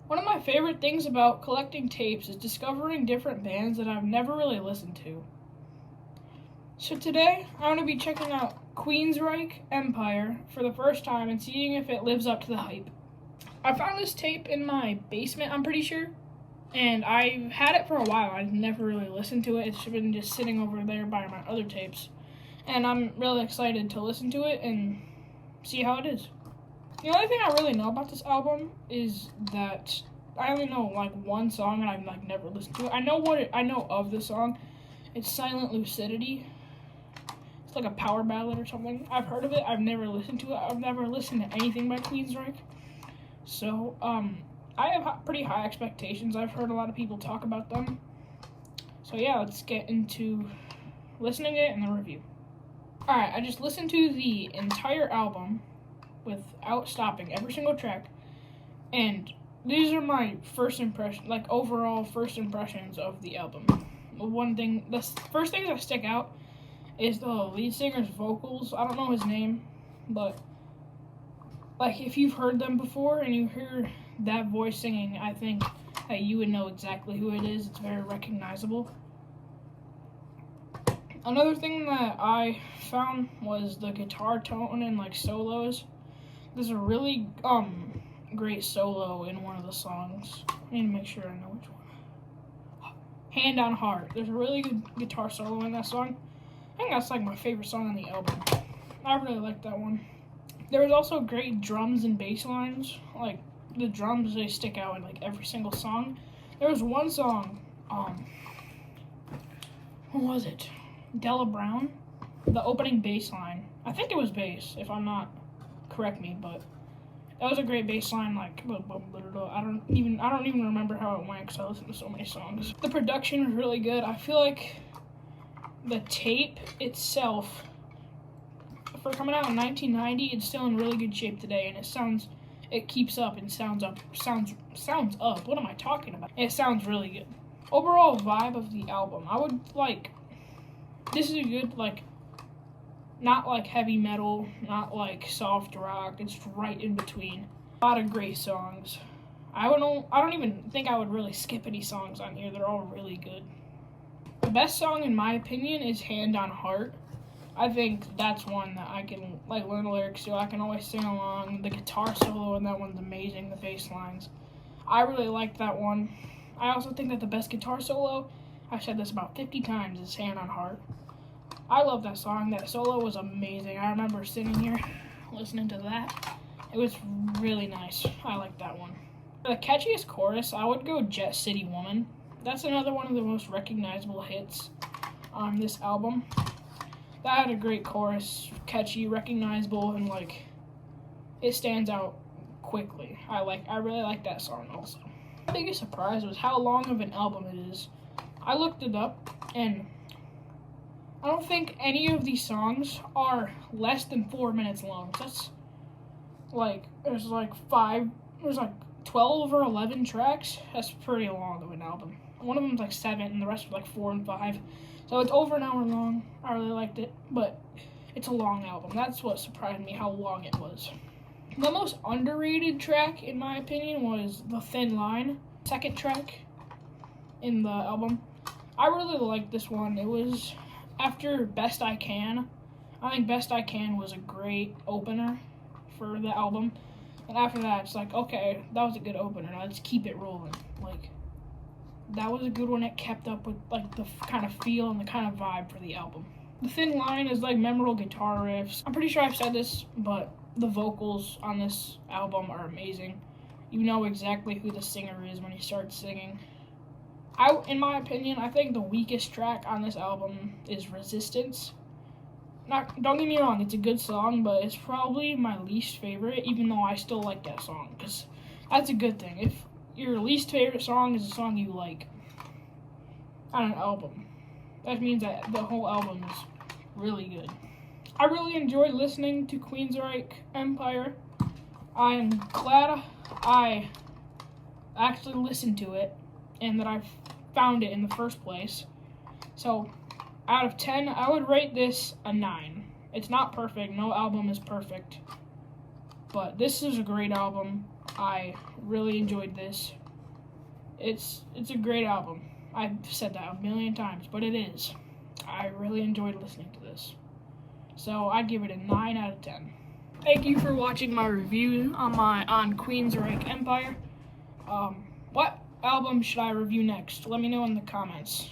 One of my favorite things about collecting tapes is discovering different bands that I've never really listened to. So today, I'm going to be checking out Queensrych Empire for the first time and seeing if it lives up to the hype. I found this tape in my basement, I'm pretty sure, and I've had it for a while. I've never really listened to it. It's been just sitting over there by my other tapes, and I'm really excited to listen to it and see how it is. The only thing I really know about this album is that I only know like one song and I've like never listened to it. I know of the song. It's Silent Lucidity. It's like a power ballad or something. I've heard of it. I've never listened to it. I've never listened to anything by Queensrych. So, I have pretty high expectations. I've heard a lot of people talk about them. So yeah, let's get into listening to it and the review. Alright, I just listened to the entire album without stopping every single track, and these are my overall first impressions of the album. The first thing that stick out is the lead singer's vocals. I don't know his name, but like if you've heard them before and you hear that voice singing, I think that you would know exactly who it is. It's very recognizable. Another thing that I found was the guitar tone and like solos. There's a really great solo in one of the songs. I need to make sure I know which one. Hand on Heart. There's a really good guitar solo in that song. I think that's like my favorite song on the album. I really like that one. There was also great drums and bass lines. Like the drums, they stick out in like every single song. There was one song, what was it? Della Brown. The opening bass line. I think it was bass, if I'm not, correct me, but that was a great bass line, like, I don't even remember how it went because I listened to so many songs. The production was really good. I feel like the tape itself, for coming out in 1990, it's still in really good shape today, and it keeps up and sounds up. What am I talking about? It sounds really good. Overall vibe of the album, this is a good, not like heavy metal, not like soft rock. It's right in between. A lot of great songs. I don't even think I would really skip any songs on here. They're all really good. The best song, in my opinion, is Hand on Heart. I think that's one that I can learn the lyrics to. I can always sing along. The guitar solo in that one's amazing. The bass lines. I really liked that one. I also think that the best guitar solo, I've said this about 50 times, is Hand on Heart. I love that song. That solo was amazing. I remember sitting here listening to that. It was really nice. I like that one. For the catchiest chorus, I would go Jet City Woman. That's another one of the most recognizable hits on this album. That had a great chorus, catchy, recognizable, and it stands out quickly. I really like that song also. My biggest surprise was how long of an album it is. I looked it up, and I don't think any of these songs are less than 4 minutes long. That's there's 12 or 11 tracks. That's pretty long of an album. One of them's 7, and the rest are 4 and 5. So it's over an hour long. I really liked it, but it's a long album. That's what surprised me, how long it was. The most underrated track, in my opinion, was The Thin Line, second track in the album. I really liked this one. It was after Best I Can. I think Best I Can was a great opener for the album. And after that, it's okay, that was a good opener. Now let's keep it rolling. That was a good one. It kept up with the kind of feel and the kind of vibe for the album. The Thin Line is memorable guitar riffs. I'm pretty sure I've said this, but the vocals on this album are amazing. You know exactly who the singer is when he starts singing. In my opinion, I think the weakest track on this album is Resistance. Don't get me wrong, it's a good song, but it's probably my least favorite, even though I still like that song, because that's a good thing. If your least favorite song is a song you like on an album, that means that the whole album is really good. I really enjoyed listening to Queensrych Empire. I'm glad I actually listened to it and that I found it in the first place. So, out of 10, I would rate this a 9. It's not perfect. No album is perfect. But this is a great album. I really enjoyed this. It's a great album. I've said that a million times, but it is. I really enjoyed listening to this. So I'd give it a 9 out of 10. Thank you for watching my review on Queensrych Empire. What album should I review next? Let me know in the comments.